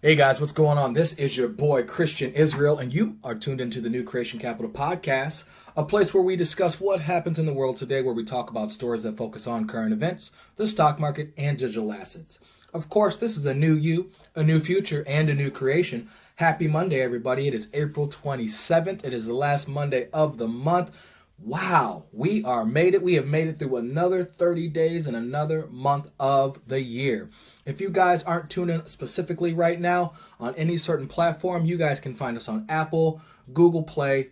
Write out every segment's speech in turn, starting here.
Hey guys, what's going on? This is your boy Christian Israel, and you are tuned into the New Creation Capital Podcast, a place where we discuss what happens in the world today, where we talk about stories that focus on current events, the stock market, and digital assets. Of course, this is a new you, a new future, and a new creation. Happy Monday, everybody. It is April 27th. It is the last Monday of the month. Wow, we are made it. We have made it through another 30 days and another month of the year. If you guys aren't tuned in specifically right now on any certain platform, you guys can find us on Apple, Google Play,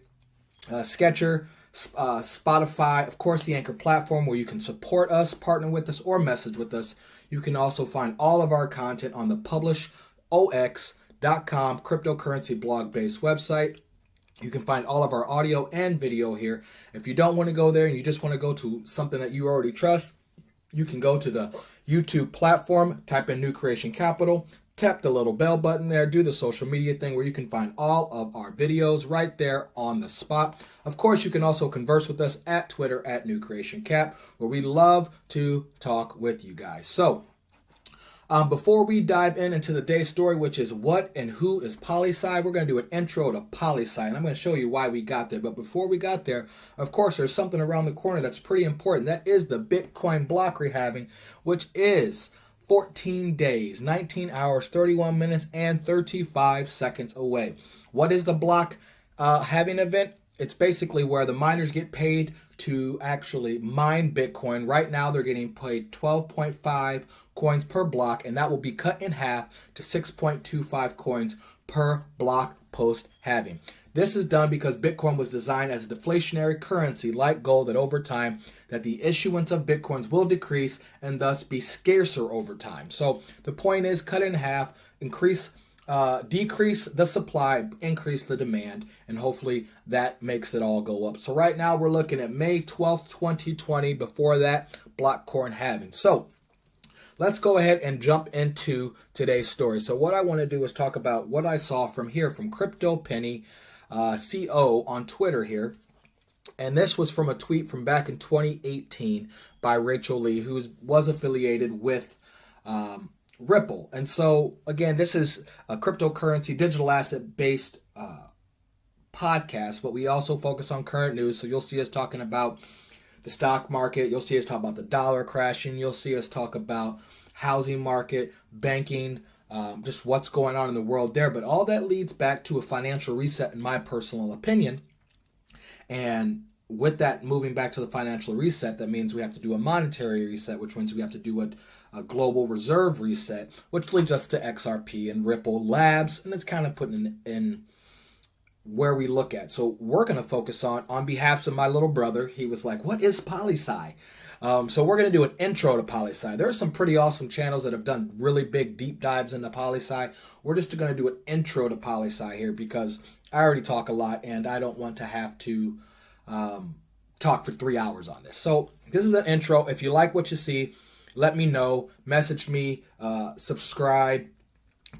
Sketcher, Spotify, of course, the Anchor platform where you can support us, partner with us, or message with us. You can also find all of our content on the publishox.com cryptocurrency blog-based website. You can find all of our audio and video here. If you don't want to go there and you just want to go to something that you already trust, you can go to the YouTube platform, type in New Creation Capital, tap the little bell button there, do the social media thing where you can find all of our videos right there on the spot. Of course, you can also converse with us at Twitter at New Creation Cap, where we love to talk with you guys. So, before we dive into the day's story, which is what and who is Polysign, we're going to do an intro to Polysign. I'm going to show you why we got there. But before we got there, of course, there's something around the corner that's pretty important. That is the Bitcoin block rehalving, which is 14 days, 19 hours, 31 minutes, and 35 seconds away. What is the block halving event? It's basically where the miners get paid to actually mine Bitcoin. Right now, they're getting paid 12.5 coins per block, and that will be cut in half to 6.25 coins per block post halving. This is done because Bitcoin was designed as a deflationary currency like gold, that over time that the issuance of Bitcoins will decrease and thus be scarcer over time. So the point is, cut in half, decrease the supply, increase the demand, and hopefully that makes it all go up. So right now we're looking at May 12th, 2020. Before that, blockcoin halving. So let's go ahead and jump into today's story. So what I want to do is talk about what I saw from CryptoPenny CO on Twitter here. And this was from a tweet from back in 2018 by Rachel Lee, who was affiliated with Ripple. And so, again, this is a cryptocurrency, digital asset-based podcast, but we also focus on current news. So you'll see us talking about the stock market. You'll see us talk about the dollar crashing. You'll see us talk about housing market, banking, just what's going on in the world there. But all that leads back to a financial reset, in my personal opinion. And with that, moving back to the financial reset, that means we have to do a monetary reset, which means we have to do a global reserve reset, which leads us to XRP and Ripple Labs, and it's kind of putting in where we look at. So we're going to focus on behalf of my little brother. He was like, what is Polysign? So we're going to do an intro to Polysign. There are some pretty awesome channels that have done really big deep dives into Polysign. We're just going to do an intro to Polysign here because I already talk a lot and I don't want to have to talk for 3 hours on this. So this is an intro. If you like what you see, let me know, message me, subscribe,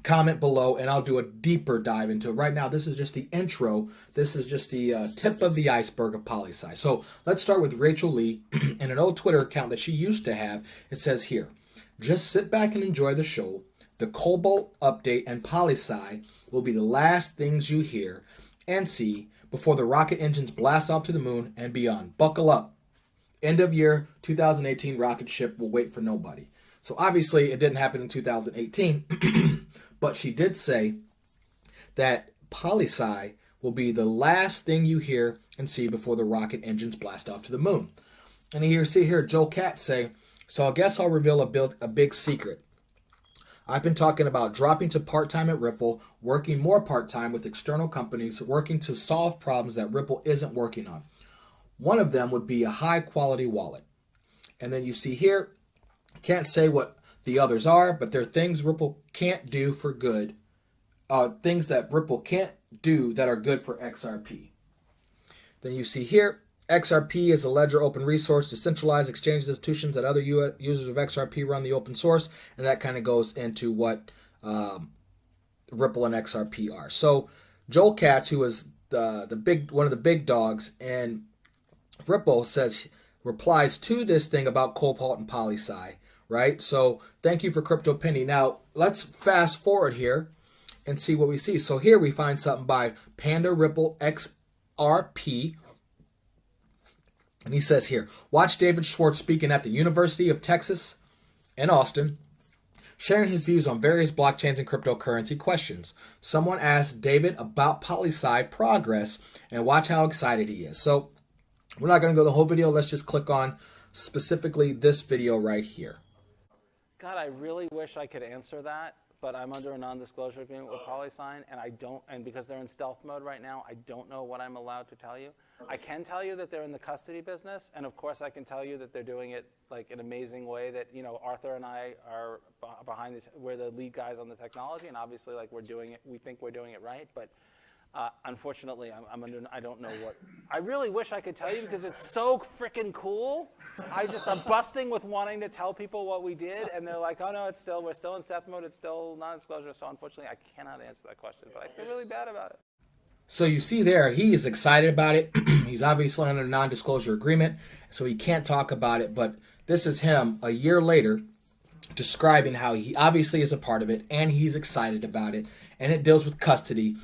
comment below, and I'll do a deeper dive into it. Right now, this is just the intro. This is just the tip of the iceberg of Polysign. So let's start with Rachel Lee and an old Twitter account that she used to have. It says here, just sit back and enjoy the show. The Cobalt update and Polysign will be the last things you hear and see before the rocket engines blast off to the moon and beyond. Buckle up. End of year 2018 rocket ship will wait for nobody. So obviously it didn't happen in 2018, but she did say that Polysign will be the last thing you hear and see before the rocket engines blast off to the moon. And you see here Joe Cat say, so I guess I'll reveal a big secret. I've been talking about dropping to part-time at Ripple, working more part-time with external companies, working to solve problems that Ripple isn't working on. One of them would be a high-quality wallet. And then you see here, can't say what the others are, but they're things Ripple can't do for good, things that Ripple can't do that are good for XRP. Then you see here, XRP is a ledger open resource, decentralized exchanges, institutions, that other users of XRP run the open source, and that kind of goes into what Ripple and XRP are. So Joel Katz, who is one of the big dogs, and Ripple replies to this thing about Cobalt and Polysign, right? So thank you for CryptoPenny. Now let's fast forward here. and see what we see. So here we find something by Panda Ripple XRP. And he says here, watch David Schwartz speaking at the University of Texas in Austin, sharing his views on various blockchains and cryptocurrency questions. Someone asked David about Polysign progress, and watch how excited he is. So we're not going to go the whole video. Let's just click on specifically this video right here. God, I really wish I could answer that, but I'm under a non-disclosure agreement with Polysign, and because they're in stealth mode right now, I don't know what I'm allowed to tell you. I can tell you that they're in the custody business, and of course I can tell you that they're doing it like an amazing way, that, you know, Arthur and I are behind this, we're the lead guys on the technology, and obviously, like, we're doing it, we think we're doing it right, but unfortunately, I don't know what. I really wish I could tell you because it's so freaking cool. I'm busting with wanting to tell people what we did, and they're like, oh no, we're still in stealth mode, it's still non-disclosure, so unfortunately I cannot answer that question, but I feel really bad about it. So you see there, he is excited about it. He's obviously under a non-disclosure agreement, so he can't talk about it, but this is him a year later describing how he obviously is a part of it, and he's excited about it, and it deals with custody.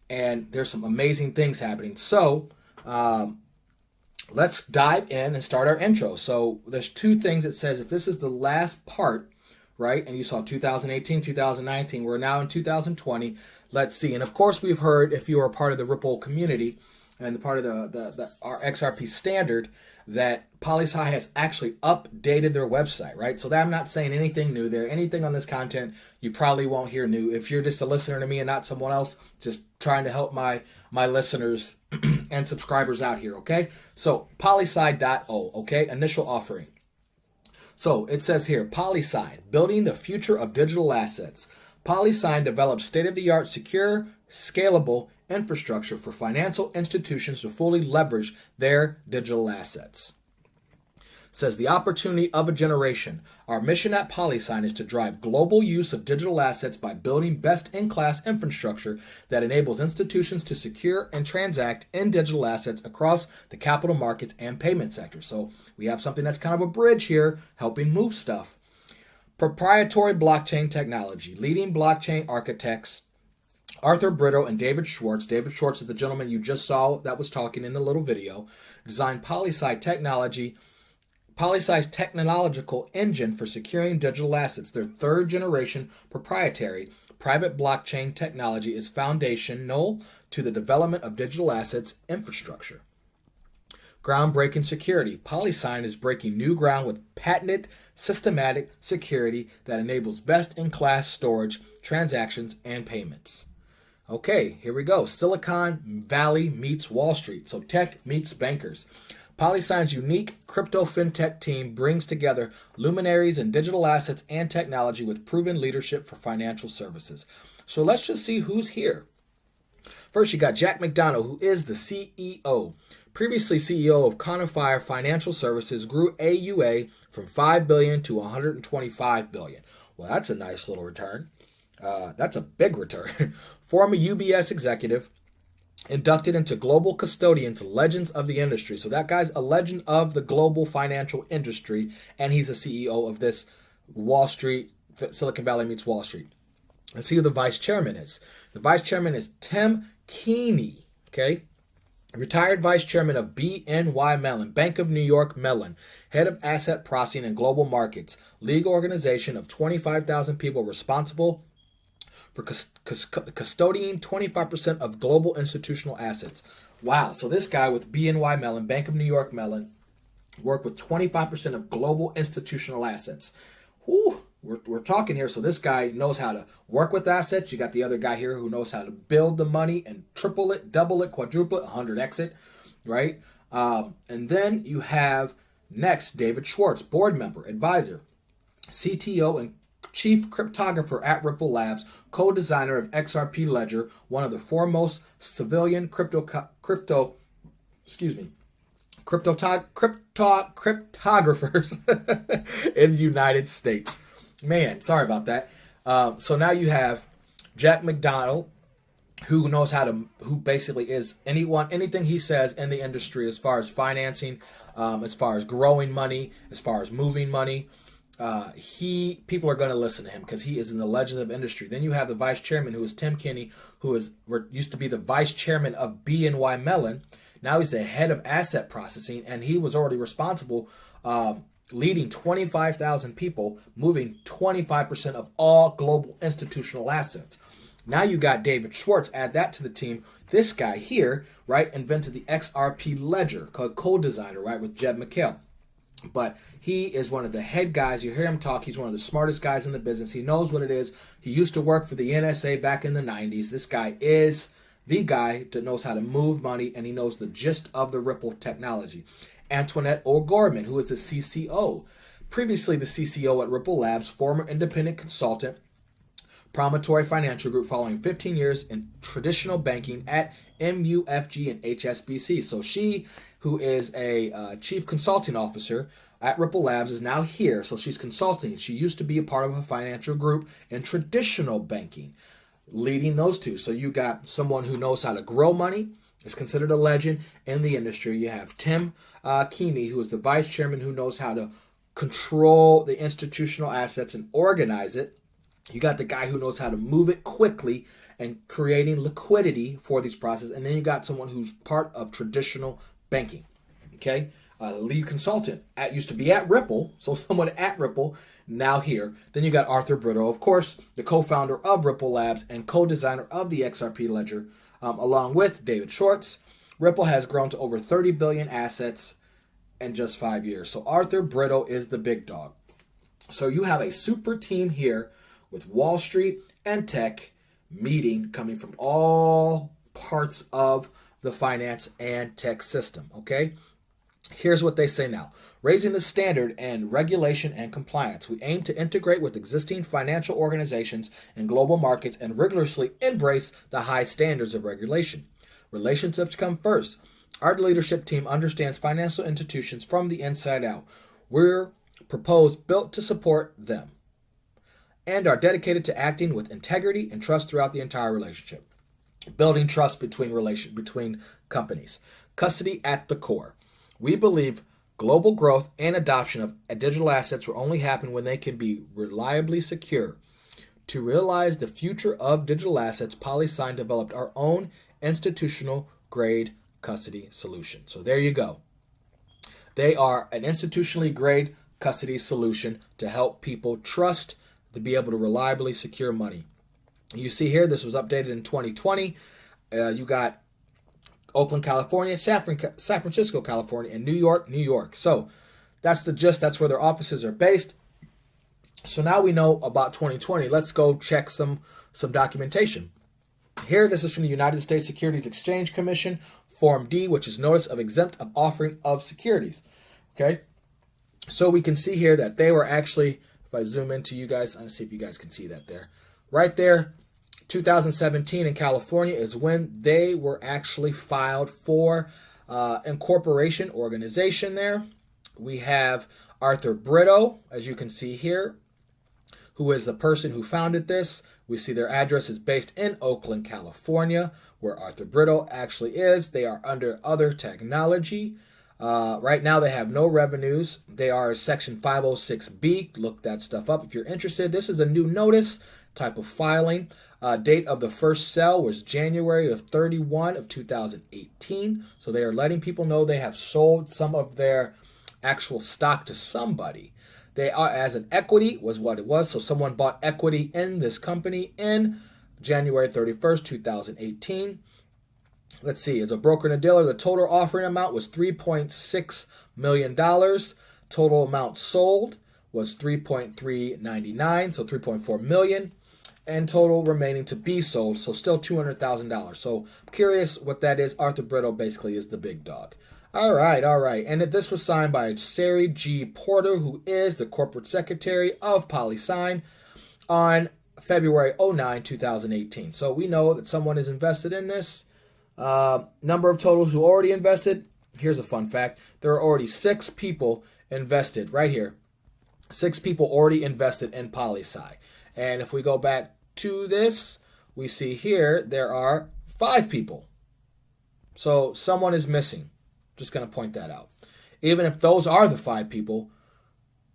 And there's some amazing things happening. So let's dive in and start our intro. So there's two things it says. If this is the last part, right, and you saw 2018, 2019, we're now in 2020. Let's see. And of course, we've heard, if you are a part of the Ripple community and the part of our XRP standard, that Polysign has actually updated their website, right? So that I'm not saying anything new there. Anything on this content, you probably won't hear new. If you're just a listener to me and not someone else, just trying to help my listeners and subscribers out here, okay? So Polysign.o, okay? Initial offering. So it says here, Polysign, building the future of digital assets. Polysign develops state-of-the-art, secure, scalable infrastructure for financial institutions to fully leverage their digital assets. It says the opportunity of a generation. Our mission at Polysign is to drive global use of digital assets by building best-in-class infrastructure that enables institutions to secure and transact in digital assets across the capital markets and payment sector. So we have something that's kind of a bridge here, helping move stuff. Proprietary blockchain technology. Leading blockchain architects Arthur Britto and David Schwartz. David Schwartz is the gentleman you just saw that was talking in the little video. Designed Polysign technology, Polysign's technological engine for securing digital assets. Their third generation proprietary private blockchain technology is foundational to the development of digital assets infrastructure. Groundbreaking security. Polysign is breaking new ground with patented systematic security that enables best-in-class storage, transactions, and payments. Okay, here we go. Silicon Valley meets Wall Street. So tech meets bankers. Polysign's unique crypto fintech team brings together luminaries in digital assets and technology with proven leadership for financial services. So let's just see who's here. First, you got Jack McDonald, who is the CEO. Previously CEO of Conifier Financial Services, grew AUA from $5 billion to $125 billion. Well, that's a nice little return. That's a big return. Former UBS executive, inducted into Global Custodians Legends of the Industry. So that guy's a legend of the global financial industry, and he's a CEO of this Wall Street, Silicon Valley meets Wall Street. Let's see who the vice chairman is. The vice chairman is Tim Keeney, okay? Retired vice chairman of BNY Mellon, Bank of New York Mellon, head of asset processing and global markets, league organization of 25,000 people responsible for custodying 25% of global institutional assets. Wow, so this guy with BNY Mellon, Bank of New York Mellon, worked with 25% of global institutional assets. Whew. We're talking here, so this guy knows how to work with assets. You got the other guy here who knows how to build the money and triple it, double it, quadruple it, 100x it, right? And then you have next David Schwartz, board member, advisor, CTO, and chief cryptographer at Ripple Labs, co-designer of XRP Ledger, one of the foremost civilian cryptographers in the United States. Man, sorry about that. So now you have Jack McDonald, who basically is anything he says in the industry as far as financing, as far as growing money, as far as moving money. people are going to listen to him because he is in the legend of industry. Then you have the vice chairman, who is Tim Kinney, who used to be the vice chairman of BNY Mellon. Now he's the head of asset processing, and he was already responsible, leading 25,000 people, moving 25% of all global institutional assets. Now you got David Schwartz, add that to the team. This guy here, right, invented the XRP ledger, called co-designer, right, with Jed McHale. But he is one of the head guys. You hear him talk. He's one of the smartest guys in the business. He knows what it is. He used to work for the NSA back in the 90s. This guy is the guy that knows how to move money, and he knows the gist of the Ripple technology. Antoinette O'Gorman, who is the CCO. Previously the CCO at Ripple Labs, former independent consultant, Promontory Financial Group, following 15 years in traditional banking at MUFG and HSBC. So she, who is a chief consulting officer at Ripple Labs, is now here. So she's consulting. She used to be a part of a financial group in traditional banking, leading those two. So you got someone who knows how to grow money, is considered a legend in the industry. You have Tim Kinney, who is the vice chairman, who knows how to control the institutional assets and organize it. You got the guy who knows how to move it quickly and creating liquidity for these processes. And then you got someone who's part of traditional banking. Okay? Lead consultant used to be at Ripple, so someone at Ripple, now here. Then you got Arthur Britto, of course, the co-founder of Ripple Labs and co-designer of the XRP ledger, along with David Schwartz. Ripple has grown to over 30 billion assets in just 5 years. So Arthur Britto is the big dog. So you have a super team here with Wall Street and tech meeting, coming from all parts of the finance and tech system, okay? Here's what they say now. Raising the standard and regulation and compliance. We aim to integrate with existing financial organizations and global markets and rigorously embrace the high standards of regulation. Relationships come first. Our leadership team understands financial institutions from the inside out. We're built to support them, and are dedicated to acting with integrity and trust throughout the entire relationship. Building trust between companies. Custody at the core. We believe global growth and adoption of digital assets will only happen when they can be reliably secure. To realize the future of digital assets, Polysign developed our own institutional-grade custody solution. So there you go. They are an institutionally grade custody solution to help people trust to be able to reliably secure money. You see here, this was updated in 2020. You got Oakland, California, San Francisco, California, and New York. So that's the gist. That's where their offices are based. So now we know about 2020. Let's go check some documentation. Here, this is from the United States Securities Exchange Commission, Form D, which is Notice of Exempt of Offering of Securities. Okay, so we can see here that they were actually, if I zoom into you guys, let's see if you guys can see that there. Right there, 2017 in California is when they were actually filed for incorporation organization there. We have Arthur Britto, as you can see here, who is the person who founded this. We see their address is based in Oakland, California, where Arthur Britto actually is. They are under other technology. Right now, they have no revenues. They are Section 506B. Look that stuff up if you're interested. This is a new notice type of filing. Date of the first sell was January of 31 of 2018. So they are letting people know they have sold some of their actual stock to somebody. They are, as an equity was what it was. So someone bought equity in this company in January 31st, 2018. Let's see, as a broker and a dealer, the total offering amount was $3.6 million. Total amount sold was $3.399, so $3.4 million. And total remaining to be sold, so still $200,000. So I'm curious what that is. Arthur Britto basically is the big dog. All right. And this was signed by Sari G. Porter, who is the corporate secretary of Polysign, on February 09, 2018. So we know that someone is invested in this. Number of totals who already invested. Here's a fun fact. There are already 6 people invested right here. 6 people already invested in Polysign. And if we go back to this, we see here there are 5 people. So someone is missing. Just going to point that out. Even if those are the 5 people,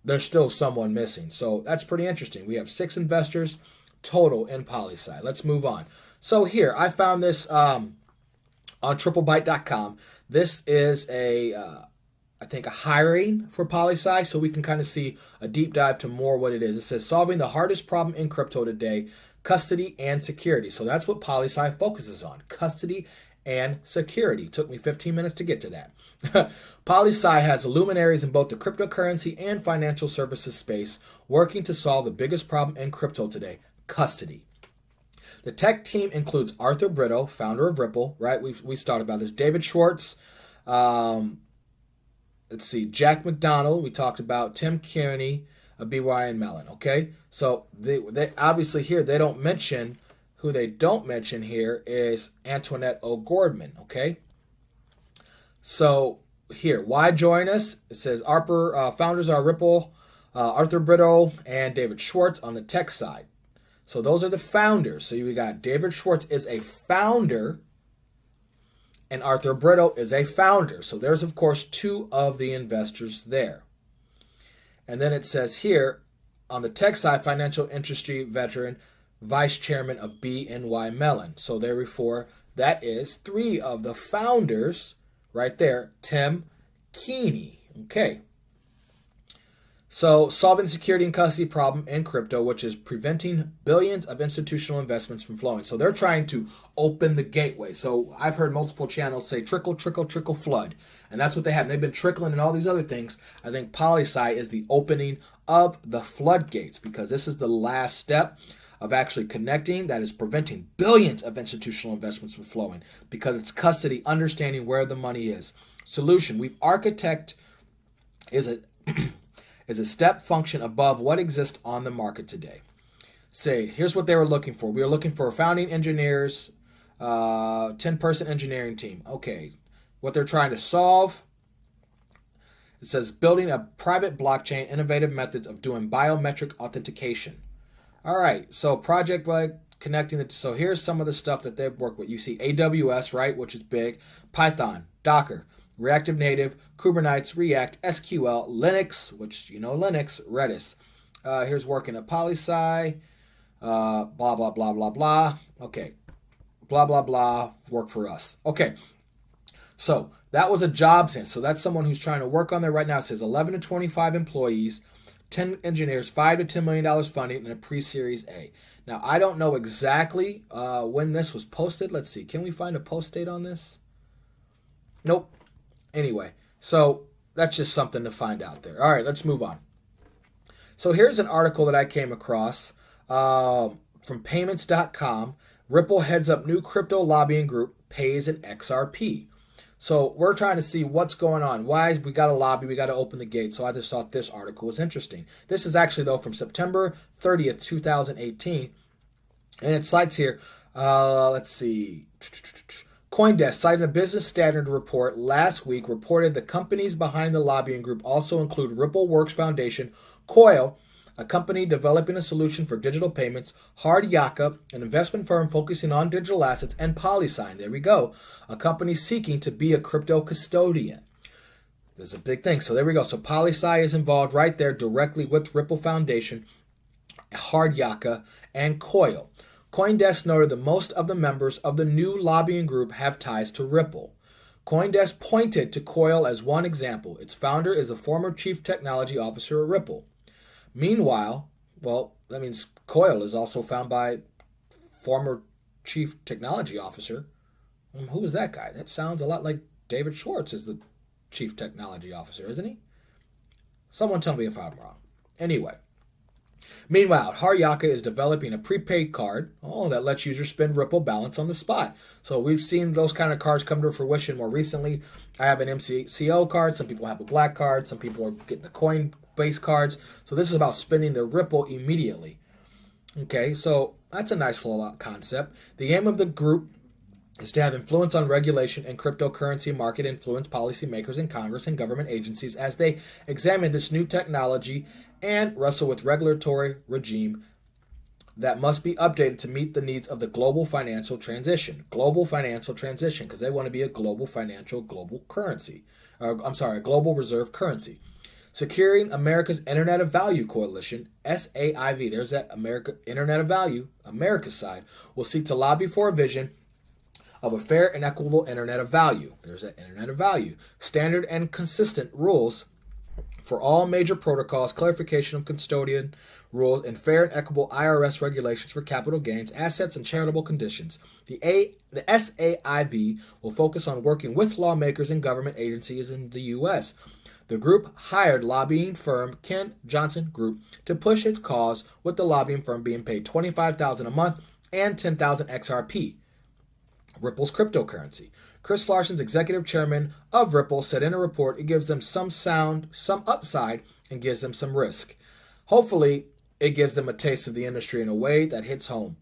there's still someone missing. So that's pretty interesting. We have 6 investors total in Polysign. Let's move on. So here, I found this on triplebyte.com. This is I think a hiring for Polysign, so we can kind of see a deep dive to more what it is. It says solving the hardest problem in crypto today, custody and security. So that's what Polysign focuses on, custody and security. Took me 15 minutes to get to that. Polysign has luminaries in both the cryptocurrency and financial services space working to solve the biggest problem in crypto today, custody. The tech team includes Arthur Britto, founder of Ripple, right? We started about this. David Schwartz, let's see, Jack McDonald, we talked about, Tim Kearney, BY and Mellon, okay? So they obviously here, they don't mention, who they don't mention here is Antoinette O'Gorman, okay? So here, why join us? It says founders are Ripple, Arthur Britto, and David Schwartz on the tech side. So those are the founders. So we got David Schwartz is a founder, and Arthur Britto is a founder. So there's, of course, 2 of the investors there. And then it says here, on the tech side, financial industry veteran, vice chairman of BNY Mellon. So therefore, that is 3 of the founders right there, Tim Kearney. Okay. So solving security and custody problem in crypto, which is preventing billions of institutional investments from flowing. So they're trying to open the gateway. So I've heard multiple channels say trickle, trickle, trickle, flood. And that's what they have. They've been trickling and all these other things. I think Polysign is the opening of the floodgates, because this is the last step of actually connecting that is preventing billions of institutional investments from flowing, because it's custody, understanding where the money is. Solution, we've architect is a step function above what exists on the market today. Say, here's what they were looking for. We were looking for founding engineers, 10-person engineering team. Okay, what they're trying to solve, it says building a private blockchain, innovative methods of doing biometric authentication. All right, so project like connecting it. So here's some of the stuff that they've worked with. You see AWS, right, which is big, Python, Docker, Reactive Native, Kubernetes, React, SQL, Linux, which you know Linux, Redis. Here's working at Polysign, blah, blah, blah, blah, blah. Okay, blah, blah, blah, work for us. Okay, so that was a jobs in. So that's someone who's trying to work on there right now. It says 11 to 25 employees, 10 engineers, $5 to $10 million funding, and a pre-series A. Now, I don't know exactly when this was posted. Let's see. Can we find a post date on this? Nope. Anyway, so that's just something to find out there. All right, let's move on. So here's an article that I came across from payments.com. Ripple heads up new crypto lobbying group, pays an XRP. So we're trying to see what's going on. Why we got to lobby, we got to open the gate. So I just thought this article was interesting. This is actually, though, from September 30th, 2018. And it cites here, let's see, CoinDesk, citing a business standard report last week, reported the companies behind the lobbying group also include Ripple Works Foundation, Coil, a company developing a solution for digital payments, Hard Yaka, an investment firm focusing on digital assets, and Polysign, there we go, a company seeking to be a crypto custodian. There's a big thing. So there we go. So Polysign is involved right there directly with Ripple Foundation, Hard Yaka, and Coil. CoinDesk noted that most of the members of the new lobbying group have ties to Ripple. CoinDesk pointed to Coil as one example. Its founder is a former chief technology officer at Ripple. Meanwhile, well, that means Coil is also found by former chief technology officer. Who is that guy? That sounds a lot like David Schwartz is the chief technology officer, isn't he? Someone tell me if I'm wrong. Anyway. Meanwhile, Haryaka is developing a prepaid card that lets users spend Ripple balance on the spot. So we've seen those kind of cards come to fruition more recently. I have an MCO card. Some people have a black card. Some people are getting the Coinbase cards. So this is about spending the Ripple immediately. Okay, so that's a nice little concept. The aim of the group is to have influence on regulation and cryptocurrency market influence policymakers in Congress and government agencies as they examine this new technology and wrestle with regulatory regime that must be updated to meet the needs of the global financial transition. Global financial transition, because they want to be a global financial, global currency. A global reserve currency. Securing America's Internet of Value Coalition, SAIV, there's that America Internet of Value, America's side, will seek to lobby for a vision of a fair and equitable Internet of Value. There's that Internet of Value. Standard and consistent rules for all major protocols, clarification of custodian rules, and fair and equitable IRS regulations for capital gains, assets, and charitable conditions. The SAIV will focus on working with lawmakers and government agencies in the U.S. The group hired lobbying firm Ken Johnson Group to push its cause, with the lobbying firm being paid $25,000 a month and 10,000 XRP, Ripple's cryptocurrency. Chris Larson's executive chairman of Ripple said in a report it gives them some upside, and gives them some risk. Hopefully, it gives them a taste of the industry in a way that hits home.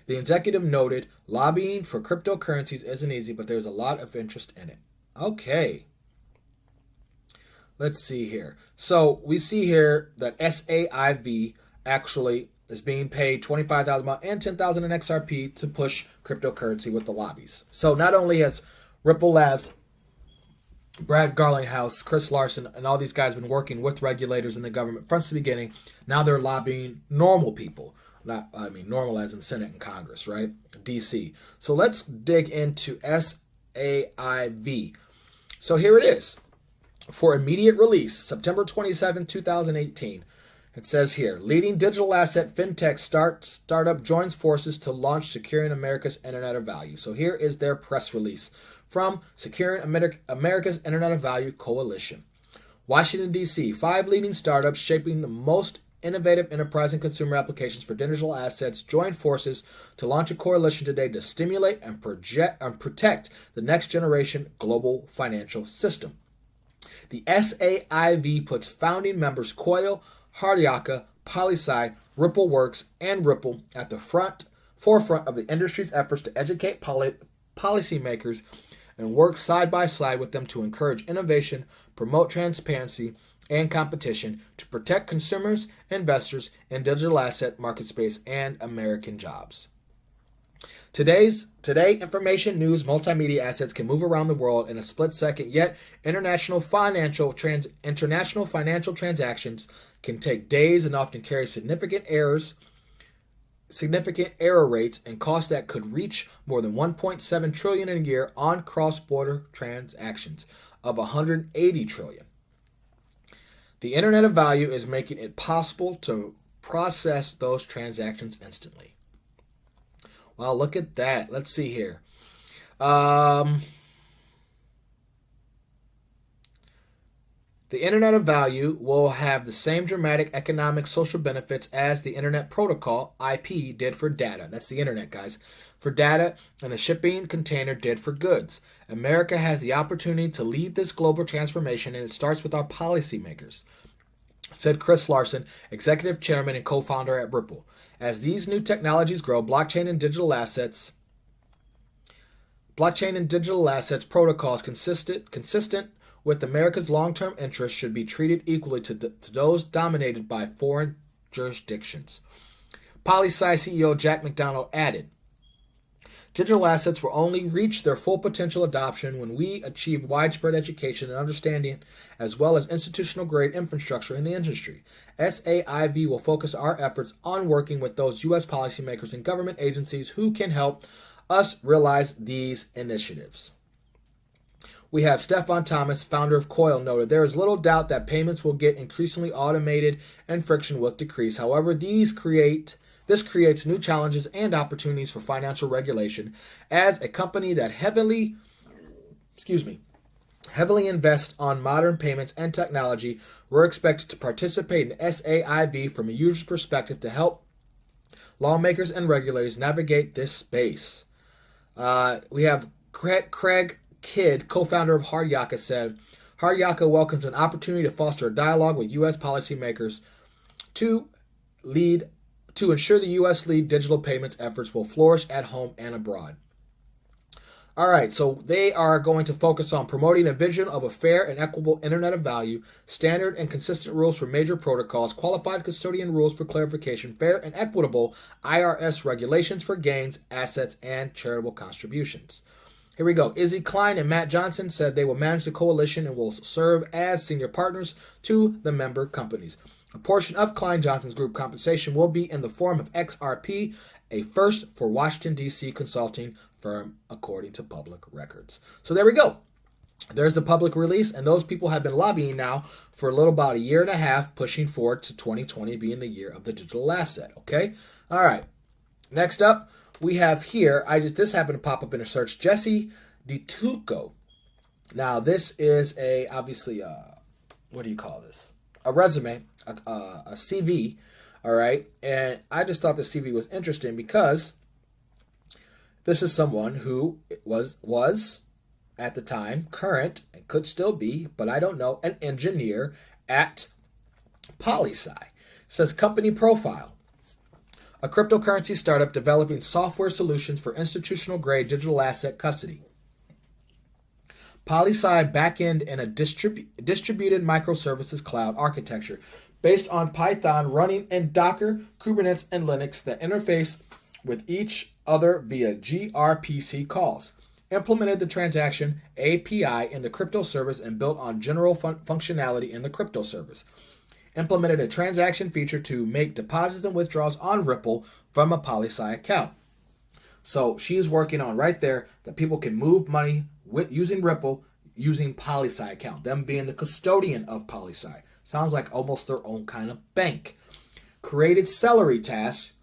The executive noted, lobbying for cryptocurrencies isn't easy, but there's a lot of interest in it. Okay. Let's see here. So we see here that SAIV actually is being paid $25,000 and $10,000 in XRP to push cryptocurrency with the lobbies. So not only has Ripple Labs, Brad Garlinghouse, Chris Larson, and all these guys been working with regulators in the government from the beginning, now they're lobbying normal people. Normal as in Senate and Congress, right? DC. So let's dig into SAIV. So here it is. For immediate release, September 27, 2018. It says here, leading digital asset fintech startup joins forces to launch Securing America's Internet of Value. So here is their press release from Securing America's Internet of Value Coalition. Washington, D.C., 5 leading startups shaping the most innovative enterprise and consumer applications for digital assets joined forces to launch a coalition today to stimulate and protect the next generation global financial system. The SAIV puts founding members Coil, Hardyaka, Polysign, RippleWorks, and Ripple at the forefront of the industry's efforts to educate policymakers and work side by side with them to encourage innovation, promote transparency and competition, to protect consumers, investors, and digital asset market space, and American jobs. Today, information, news, multimedia assets can move around the world in a split second, yet international financial transactions can take days and often carry significant error rates and costs that could reach more than $1.7 trillion in a year on cross-border transactions of $180 trillion. The Internet of Value is making it possible to process those transactions instantly. Well, look at that. Let's see here. The Internet of Value will have the same dramatic economic social benefits as the Internet Protocol, IP, did for data. That's the Internet, guys. For data, and the shipping container did for goods. America has the opportunity to lead this global transformation, and it starts with our policymakers, said Chris Larson, executive chairman and co-founder at Ripple. As these new technologies grow, blockchain and digital assets protocols consistent with America's long-term interests should be treated equally to those dominated by foreign jurisdictions. Polysign CEO Jack McDonald added, digital assets will only reach their full potential adoption when we achieve widespread education and understanding, as well as institutional-grade infrastructure in the industry. SAIV will focus our efforts on working with those U.S. policymakers and government agencies who can help us realize these initiatives. We have Stefan Thomas, founder of Coil, noted, there is little doubt that payments will get increasingly automated and friction will decrease. However, this creates new challenges and opportunities for financial regulation. As a company that heavily invests on modern payments and technology, we're expected to participate in SAIV from a user's perspective to help lawmakers and regulators navigate this space. We have Craig Kidd, co-founder of Hardyaka, said, Hardyaka welcomes an opportunity to foster a dialogue with U.S. policymakers to ensure the U.S. lead digital payments efforts will flourish at home and abroad. All right, so they are going to focus on promoting a vision of a fair and equitable Internet of Value, standard and consistent rules for major protocols, qualified custodian rules for clarification, fair and equitable IRS regulations for gains, assets, and charitable contributions. Here we go. Izzy Klein and Matt Johnson said they will manage the coalition and will serve as senior partners to the member companies. A portion of Klein Johnson's group compensation will be in the form of XRP, a first for Washington, D.C. consulting firm, according to public records. So there we go. There's the public release, and those people have been lobbying now for a little about a year and a half, pushing forward to 2020 being the year of the digital asset. Okay? All right. Next up, we have here, this happened to pop up in a search, Jessi DiTocco. Now, this is obviously, what do you call this? A resume, a CV, all right? And I just thought the CV was interesting because this is someone who was at the time, current, and could still be, but I don't know, an engineer at Polysign. It says company profile. A cryptocurrency startup developing software solutions for institutional-grade digital asset custody. Polysign backend and a distributed microservices cloud architecture based on Python running in Docker, Kubernetes, and Linux that interface with each other via gRPC calls. Implemented the transaction API in the crypto service and built on general functionality in the crypto service. Implemented a transaction feature to make deposits and withdrawals on Ripple from a Polysign account. So she's working on right there that people can move money using Ripple using Polysign account, them being the custodian of Polysign. Sounds like almost their own kind of bank. Created Celery tasks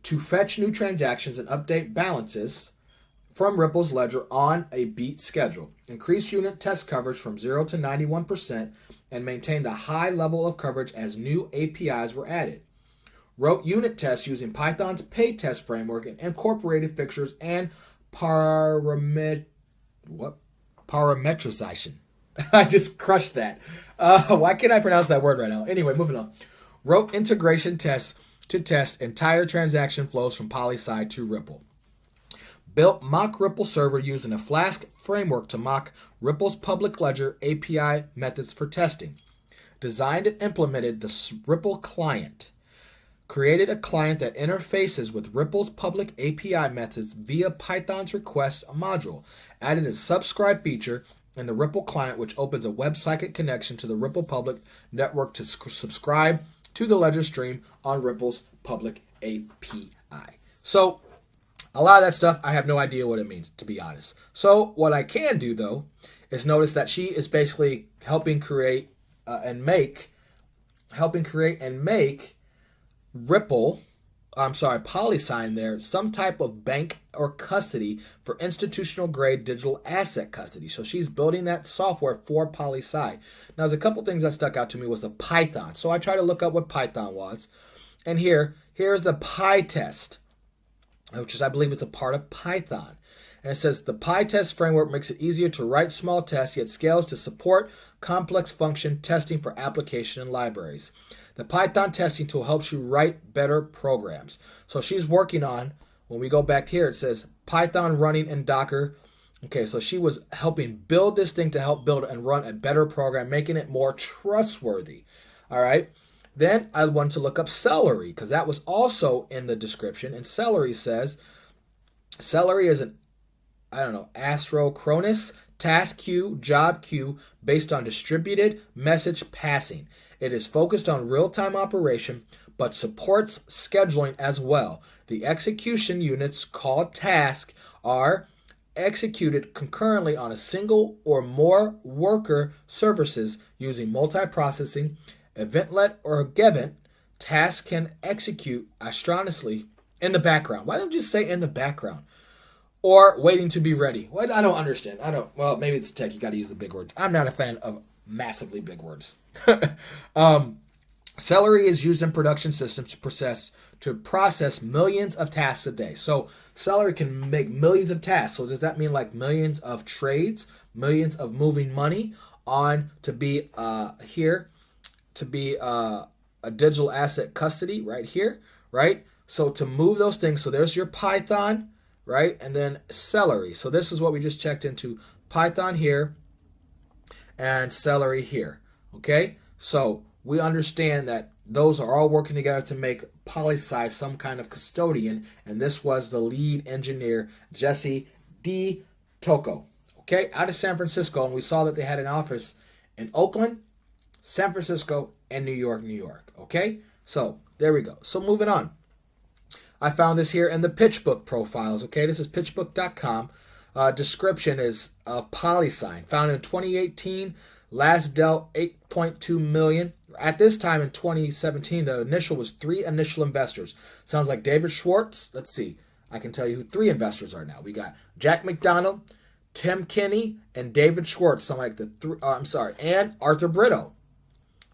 to fetch new transactions and update balances from Ripple's ledger on a beat schedule. Increased unit test coverage from 0 to 91% and maintained the high level of coverage as new APIs were added. Wrote unit tests using Python's paytest framework and incorporated fixtures and parametrization. I just crushed that. Why can't I pronounce that word right now? Anyway, moving on. Wrote integration tests to test entire transaction flows from Polysign to Ripple. Built mock Ripple server using a Flask framework to mock Ripple's public ledger API methods for testing. Designed and implemented the Ripple client. Created a client that interfaces with Ripple's public API methods via Python's request module. Added a subscribe feature in the Ripple client, which opens a WebSocket connection to the Ripple public network to subscribe to the ledger stream on Ripple's public API. So, a lot of that stuff, I have no idea what it means, to be honest. So what I can do, though, is notice that she is basically helping create and make Polysign there, some type of bank or custody for institutional grade digital asset custody. So she's building that software for Polysign. Now, there's a couple things that stuck out to me was the Python. So I tried to look up what Python was. And here's the PyTest, which is, I believe, is a part of Python. And it says the PyTest framework makes it easier to write small tests, yet scales to support complex function testing for application and libraries. The Python testing tool helps you write better programs. So she's working on, when we go back here, it says Python running in Docker. Okay, so she was helping build this thing to help build and run a better program, making it more trustworthy. All right. Then I wanted to look up Celery because that was also in the description. And Celery says, Celery is an, asynchronous task queue, job queue based on distributed message passing. It is focused on real-time operation, but supports scheduling as well. The execution units called task are executed concurrently on a single or more worker services using multiprocessing. Eventlet or Gevent tasks can execute asynchronously in the background. Why don't you say in the background? Or waiting to be ready. What? I don't understand. Well, maybe it's tech. You got to use the big words. I'm not a fan of massively big words. Celery is used in production systems to process millions of tasks a day. So Celery can make millions of tasks. So does that mean like millions of trades, millions of moving money on to be a digital asset custody right here, right? So to move those things, so there's your Python, right? And then Celery. So this is what we just checked into. Python here and Celery here, okay? So we understand that those are all working together to make Polysign some kind of custodian, and this was the lead engineer, Jessi DiTocco. DiTocco, okay, out of San Francisco, and we saw that they had an office in Oakland, San Francisco, and New York, okay? So, there we go. So, moving on. I found this here in the PitchBook profiles, okay? This is pitchbook.com. Description is of Polysign, founded in 2018, last dealt 8.2 million. At this time in 2017, the initial was 3 initial investors. Sounds like David Schwartz. Let's see. I can tell you who 3 investors are now. We got Jack McDonald, Tim Kinney, and David Schwartz. Sound like and Arthur Brito.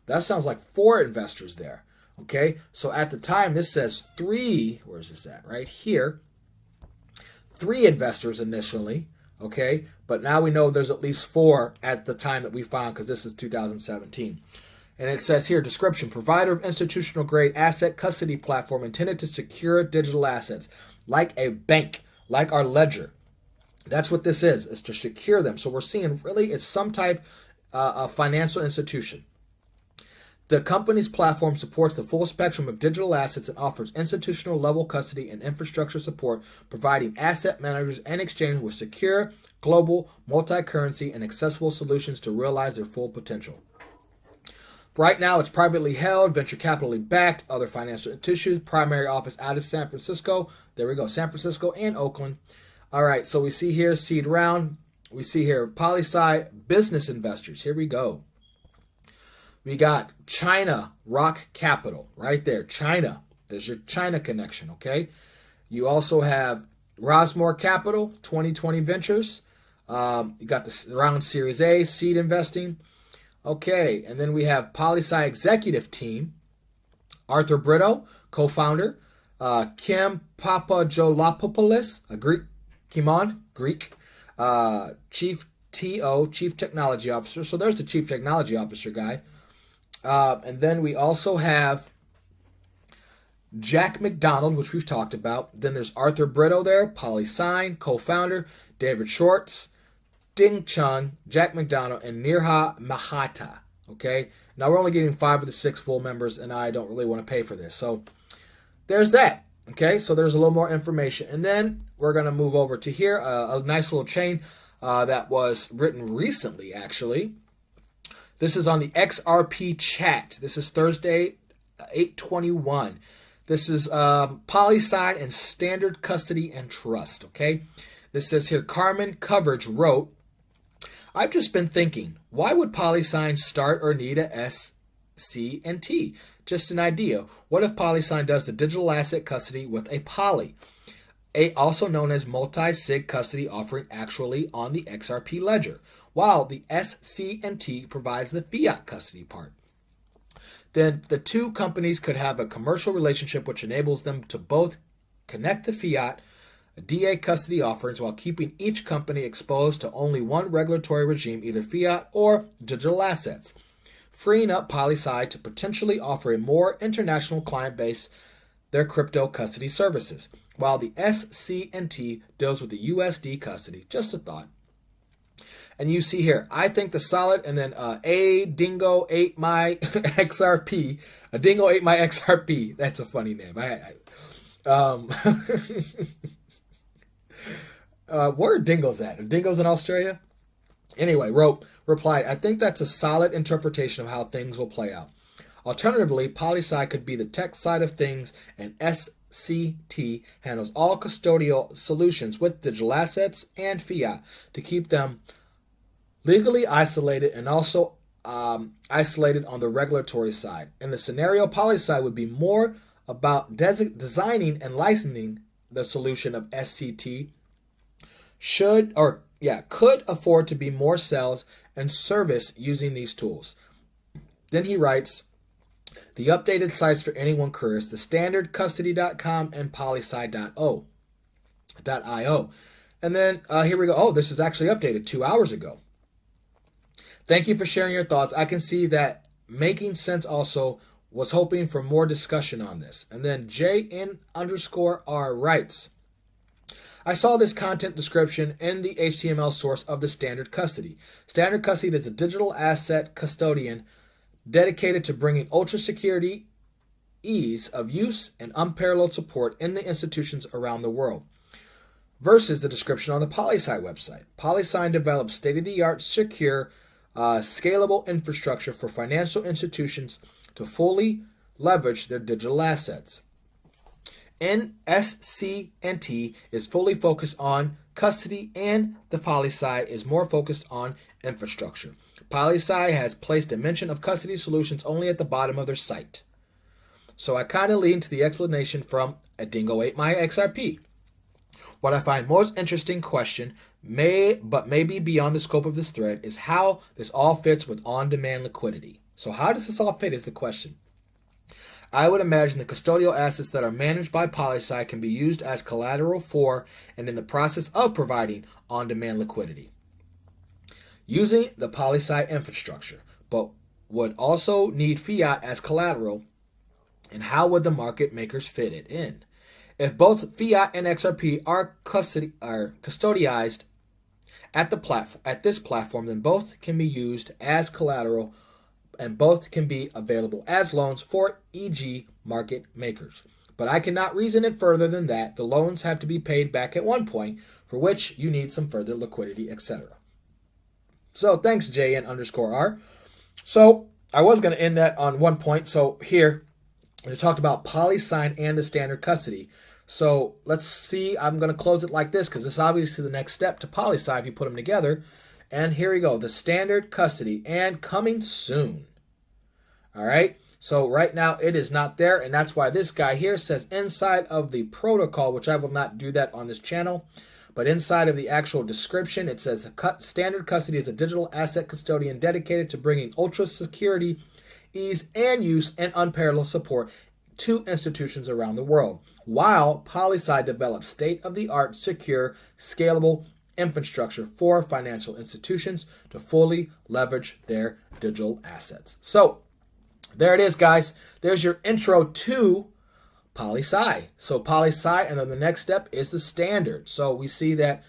That sounds like 4 investors there. Okay, so at the time, this says 3. Where's this at? Right here. 3 investors initially. Okay, but now we know there's at least 4 at the time that we found, because this is 2017. And it says here, description, provider of institutional grade asset custody platform intended to secure digital assets like a bank, like our ledger. That's what this is to secure them. So we're seeing really it's some type of financial institution. The company's platform supports the full spectrum of digital assets and offers institutional level custody and infrastructure support, providing asset managers and exchanges with secure, global, multi-currency, and accessible solutions to realize their full potential. Right now, it's privately held, venture capitally backed, other financial institutions, primary office out of San Francisco. There we go, San Francisco and Oakland. All right, so we see here seed round. We see here Polysign business investors. Here we go. We got China Rock Capital right there. China. There's your China connection, okay? You also have Rosmore Capital, 2020 Ventures. You got the round Series A, seed investing. Okay, and then we have Polysign executive team. Arthur Brito, co-founder. Kim Papagiolopoulos, a Greek. Chief TO, Chief Technology Officer. So there's the Chief Technology Officer guy. And then we also have Jack McDonald, which we've talked about. Then there's Arthur Brito there, Polysign, co-founder. David Schwartz, Ding Chung, Jack McDonald, and Nirha Mahata. Okay? Now we're only getting 5 of the 6 full members, and I don't really want to pay for this. So there's that. Okay? So there's a little more information. And then we're going to move over to here, a nice little chain that was written recently, actually. This is on the XRP Chat. This is Thursday, 8/21. This is Polysign and Standard Custody and Trust, okay? This says here, Carmen Coverage wrote, I've just been thinking, why would Polysign start or need a SC&T? Just an idea. What if Polysign does the digital asset custody with a Poly, also known as multi-sig custody offering actually on the XRP ledger, while the SC&T provides the fiat custody part? Then the 2 companies could have a commercial relationship which enables them to both connect the fiat DA custody offerings while keeping each company exposed to only one regulatory regime, either fiat or digital assets, freeing up Polysign to potentially offer a more international client base their crypto custody services, while the SC&T deals with the USD custody. Just a thought. And you see here, I think the solid, and then a dingo ate my XRP. A dingo ate my XRP. That's a funny name. Where are dingoes at? Are dingoes in Australia? Anyway, replied, I think that's a solid interpretation of how things will play out. Alternatively, Polysign could be the tech side of things, and SCT handles all custodial solutions with digital assets and fiat to keep them legally isolated and also isolated on the regulatory side. In the scenario, Polysign would be more about designing and licensing the solution of SCT could afford to be more sales and service using these tools. Then he writes, the updated sites for anyone curious, the standardcustody.com and polysign.io. And then here we go. Oh, this is actually updated 2 hours ago. Thank you for sharing your thoughts. I can see that making sense also. Was hoping for more discussion on this. And then JN_R writes, I saw this content description in the HTML source of the Standard Custody. Standard Custody is a digital asset custodian dedicated to bringing ultra security, ease of use, and unparalleled support in the institutions around the world. versus the description on the Polysign website. Polysign develops state-of-the-art, secure, scalable infrastructure for financial institutions to fully leverage their digital assets. NSC&T is fully focused on custody, and the Polysign is more focused on infrastructure. Polysign has placed a mention of custody solutions only at the bottom of their site. So I kind of lean to the explanation from A Dingo Ate My XRP. What I find most interesting question, may be beyond the scope of this thread, is how this all fits with on-demand liquidity. So how does this all fit is the question. I would imagine the custodial assets that are managed by Polysign can be used as collateral for and in the process of providing on-demand liquidity using the Polysign infrastructure, but would also need fiat as collateral, and how would the market makers fit it in? If both fiat and XRP are custodialized at this platform, then both can be used as collateral and both can be available as loans for e.g. market makers. But I cannot reason it further than that. The loans have to be paid back at one point, for which you need some further liquidity, etc. So thanks, JN_R. So I was going to end that on one point. So here, we talked about Polysign and the standard custody. So let's see. I'm going to close it like this because this is obviously the next step to Polysign if you put them together. And here we go. The standard custody and coming soon. All right. So right now it is not there. And that's why this guy here says inside of the protocol, which I will not do that on this channel. But inside of the actual description, it says standard custody is a digital asset custodian dedicated to bringing ultra security, ease, and use and unparalleled support to institutions around the world, while Polysign develops state-of-the-art, secure, scalable infrastructure for financial institutions to fully leverage their digital assets. So there it is, guys. There's your intro to Polysign. So Polysign, and then the next step is the standard. So we see that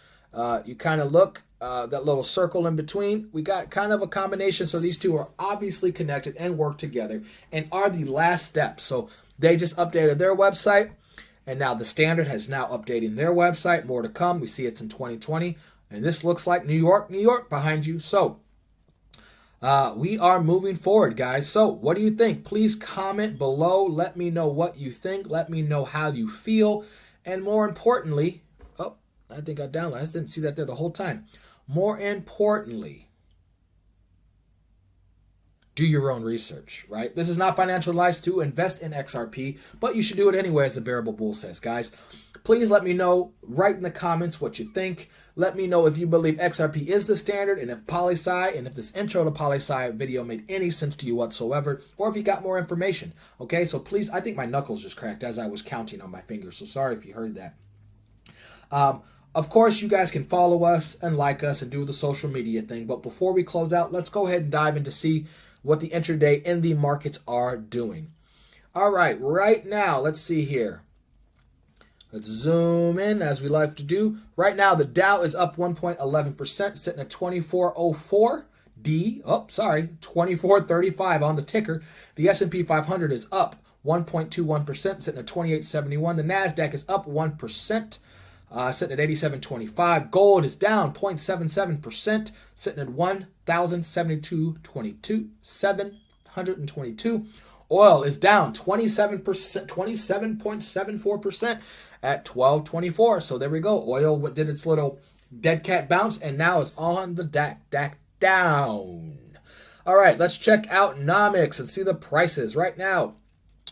you kind of look, that little circle in between, we got kind of a combination. So these two are obviously connected and work together and are the last step. So they just updated their website, and now the standard has now updating their website. More to come. We see it's in 2020, and this looks like New York behind you. So we are moving forward, guys. So what do you think? Please comment below. Let me know what you think. Let me know how you feel. And more importantly, oh, I think I downloaded. I didn't see that there the whole time. More importantly, do your own research, right? This is not financial advice to invest in XRP, but you should do it anyway, as the Bearable Bull says, guys. Please let me know, write in the comments what you think. Let me know if you believe XRP is the standard, and if Polysign, and if this intro to Polysign video made any sense to you whatsoever, or if you got more information, okay? So please, I think my knuckles just cracked as I was counting on my fingers, so sorry if you heard that. Of course, you guys can follow us and like us and do the social media thing, but before we close out, let's go ahead and dive in to see what the intraday in the markets are doing. All right, right now, let's see here. Let's zoom in as we like to do. Right now, the Dow is up 1.11%, sitting at 2404. 2435 on the ticker. The S&P 500 is up 1.21%, sitting at 2871. The NASDAQ is up 1%. Sitting at 87.25. Gold is down 0.77%, sitting at 1,072.22. Oil is down 27.74% at 12.24. So there we go. Oil did its little dead cat bounce and now is on the DAC down. All right, let's check out Nomics and see the prices right now.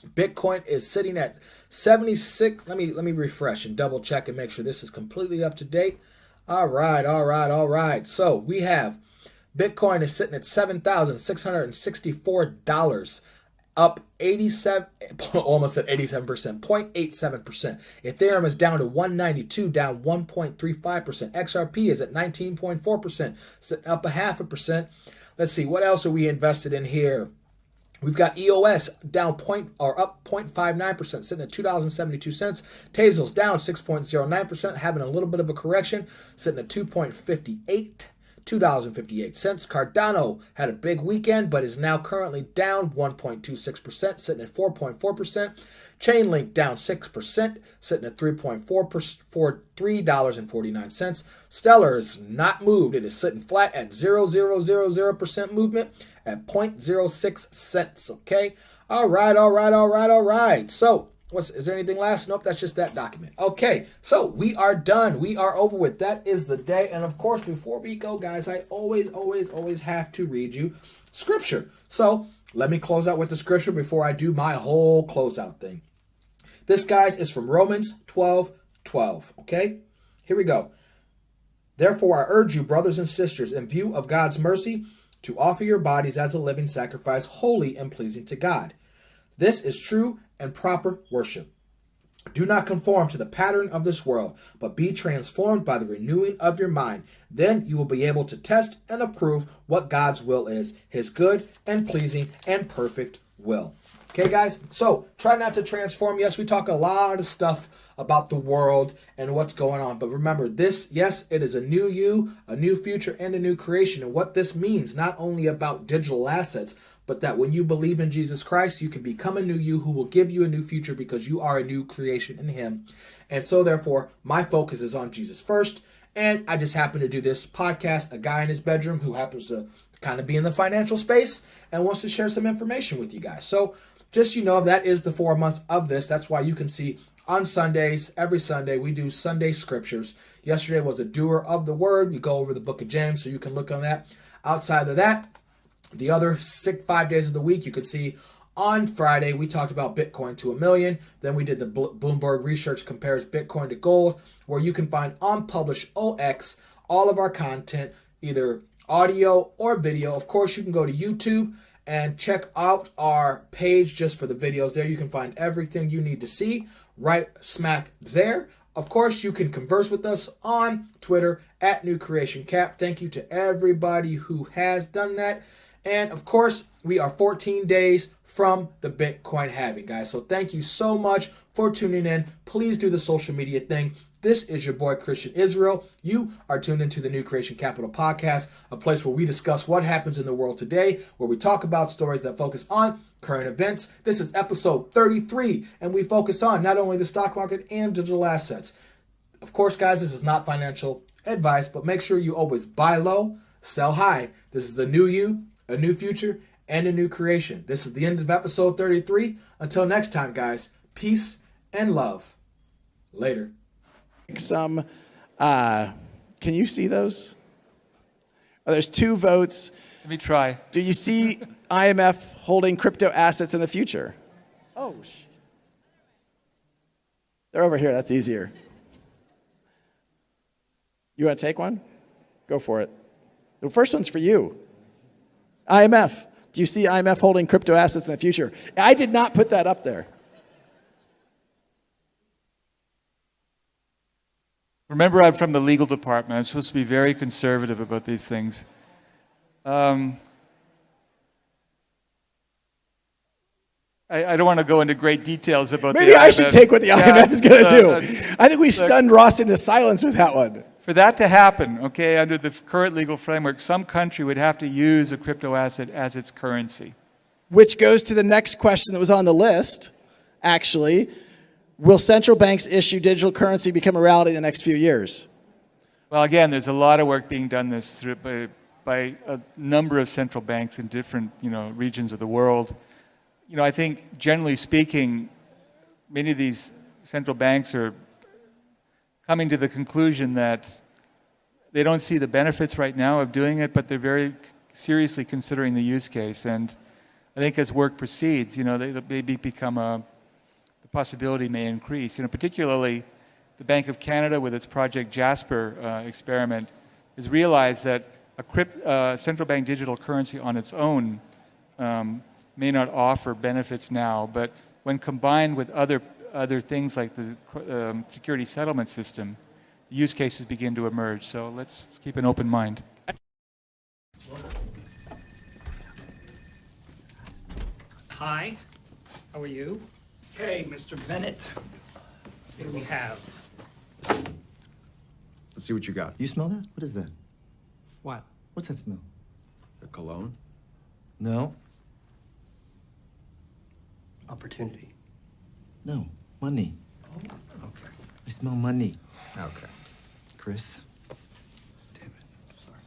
Bitcoin is sitting at 76. Let me refresh and double check and make sure this is completely up to date. All right. So we have Bitcoin is sitting at $7,664, up 87, almost at 87%, 0.87%. Ethereum is down to 192, down 1.35%. XRP is at 19.4%, sitting up 0.5%. Let's see, what else are we invested in here? We've got EOS down up 0.59%, sitting at $2.72. Tezos down 6.09%, having a little bit of a correction, sitting at 2.58. $2.58. Cardano had a big weekend, but is now currently down 1.26%, sitting at 4.4%. Chainlink down 6%, sitting at $3.49. Stellar is not moved. It is sitting flat at 0.000% movement at 0.06 cents. Okay. All right. So, is there anything last? Nope, that's just that document. Okay, so we are done. We are over with. That is the day. And of course, before we go, guys, I always have to read you scripture. So let me close out with the scripture before I do my whole closeout thing. This, guys, is from Romans 12:12. Okay, here we go. Therefore, I urge you, brothers and sisters, in view of God's mercy, to offer your bodies as a living sacrifice, holy and pleasing to God. This is true and proper worship. Do not conform to the pattern of this world, but be transformed by the renewing of your mind. Then you will be able to test and approve what God's will is, his good and pleasing and perfect will. Okay, guys? So try not to transform. Yes, we talk a lot of stuff about the world and what's going on. But remember this, yes, it is a new you, a new future, and a new creation. And what this means, not only about digital assets, but that when you believe in Jesus Christ, you can become a new you who will give you a new future because you are a new creation in him. And so therefore, my focus is on Jesus first. And I just happen to do this podcast, a guy in his bedroom who happens to kind of be in the financial space and wants to share some information with you guys. So just, that is the 4 months of this. That's why you can see on Sundays, every Sunday, we do Sunday scriptures. Yesterday was a doer of the word. We go over the book of James, so you can look on that. Outside of that, the other 5 days of the week, you could see on Friday, we talked about Bitcoin to $1 million. Then we did the Bloomberg Research compares Bitcoin to gold, where you can find on Publish OX all of our content, either audio or video. Of course, you can go to YouTube and check out our page just for the videos. There you can find everything you need to see right smack there. Of course, you can converse with us on Twitter at New Creation Cap. Thank you to everybody who has done that. And of course, we are 14 days from the Bitcoin halving, guys. So thank you so much for tuning in. Please do the social media thing. This is your boy, Christian Israel. You are tuned into the New Creation Capital Podcast, a place where we discuss what happens in the world today, where we talk about stories that focus on current events. This is episode 33, and we focus on not only the stock market and digital assets. Of course, guys, this is not financial advice, but make sure you always buy low, sell high. This is a new you, a new future, and a new creation. This is the end of episode 33. Until next time, guys, peace and love. Later. Can you see those? Oh, there's 2 votes. Let me try. Do you see IMF holding crypto assets in the future? Oh, they're over here. That's easier. You want to take one? Go for it. The first one's for you. IMF. Do you see IMF holding crypto assets in the future? I did not put that up there. Remember, I'm from the legal department. I'm supposed to be very conservative about these things. I don't want to go into great details about Maybe the I IMF. should take what the IMF is going to do. I think we stunned Ross into silence with that one. For that to happen, okay, under the current legal framework, some country would have to use a crypto asset as its currency. Which goes to the next question that was on the list, actually. Will central banks issue digital currency become a reality in the next few years? Well, again, there's a lot of work being done this through by a number of central banks in different, regions of the world. I think generally speaking, many of these central banks are coming to the conclusion that they don't see the benefits right now of doing it, but they're very seriously considering the use case. And I think as work proceeds, they maybe become the possibility may increase. Particularly the Bank of Canada with its Project Jasper experiment has realized that a central bank digital currency on its own may not offer benefits now, but when combined with other things like the security settlement system, the use cases begin to emerge. So let's keep an open mind. Hi, how are you? Okay, Mr. Bennett, what do we have? Let's see what you got. You smell that? What is that? What? What's that smell? A cologne? No. Opportunity. No. Money. Oh, okay. I smell money. Okay. Chris. Damn it. Sorry.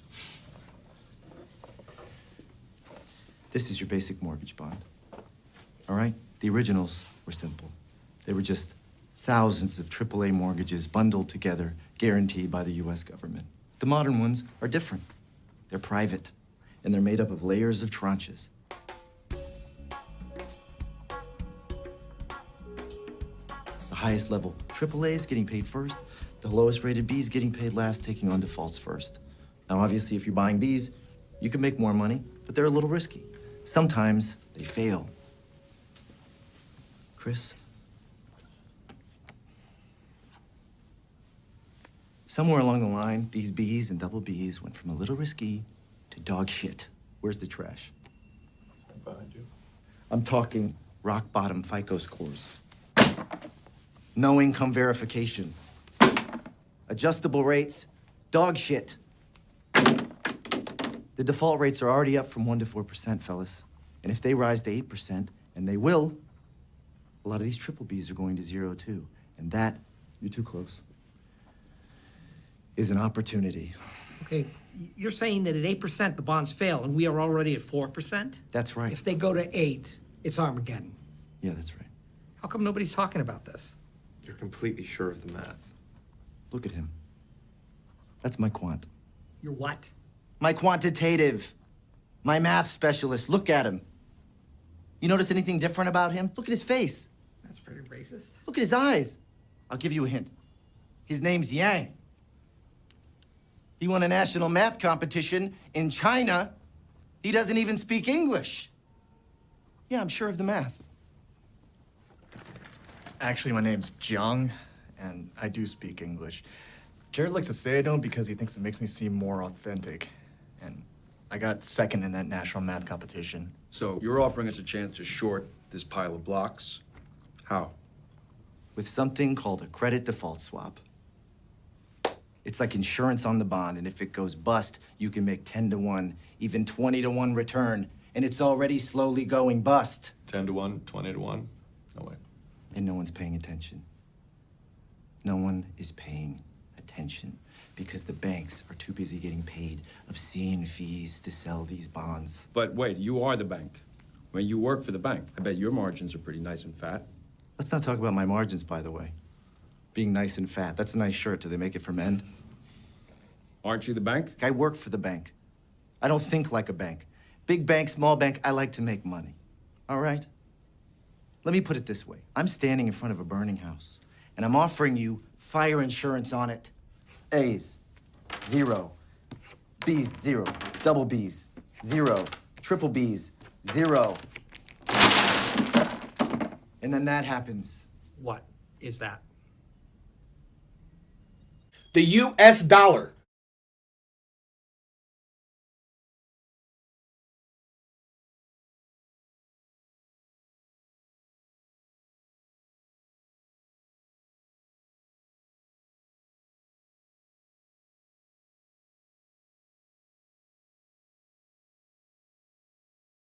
This is your basic mortgage bond. All right? The originals were simple. They were just thousands of AAA mortgages bundled together, guaranteed by the US government. The modern ones are different. They're private, and they're made up of layers of tranches. The highest level AAAs getting paid first, the lowest rated Bs getting paid last, taking on defaults first. Now, obviously, if you're buying Bs, you can make more money, but they're a little risky. Sometimes they fail. Chris? Somewhere along the line, these Bs and double Bs went from a little risky to dog shit. Where's the trash? Behind you. I'm talking rock bottom FICO scores. No income verification. Adjustable rates, dog shit. The default rates are already up from 1% to 4%, fellas. And if they rise to 8%, and they will, a lot of these triple Bs are going to 0 too. And that, you're too close, is an opportunity. Okay, you're saying that at 8% the bonds fail and we are already at 4%? That's right. If they go to 8, it's Armageddon. Yeah, that's right. How come nobody's talking about this? You're completely sure of the math. Look at him. That's my quant. You're what? My quantitative. My math specialist. Look at him. You notice anything different about him? Look at his face. That's pretty racist. Look at his eyes. I'll give you a hint. His name's Yang. He won a national math competition in China. He doesn't even speak English. Yeah, I'm sure of the math. Actually, my name's Jiang, and I do speak English. Jared likes to say I don't because he thinks it makes me seem more authentic. And I got second in that national math competition. So you're offering us a chance to short this pile of blocks? How? With something called a credit default swap. It's like insurance on the bond, and if it goes bust, you can make 10 to 1, even 20 to 1 return, and it's already slowly going bust. 10 to 1, 20 to 1? No way. And no one's paying attention. No one is paying attention because the banks are too busy getting paid obscene fees to sell these bonds. But wait, you are the bank. When you work for the bank, I bet your margins are pretty nice and fat. Let's not talk about my margins, by the way. Being nice and fat, that's a nice shirt. Do they make it for men? Aren't you the bank? I work for the bank. I don't think like a bank. Big bank, small bank, I like to make money. All right? Let me put it this way. I'm standing in front of a burning house, and I'm offering you fire insurance on it. A's, 0. B's, 0. Double B's, 0. Triple B's, 0. And then that happens. What is that? The US dollar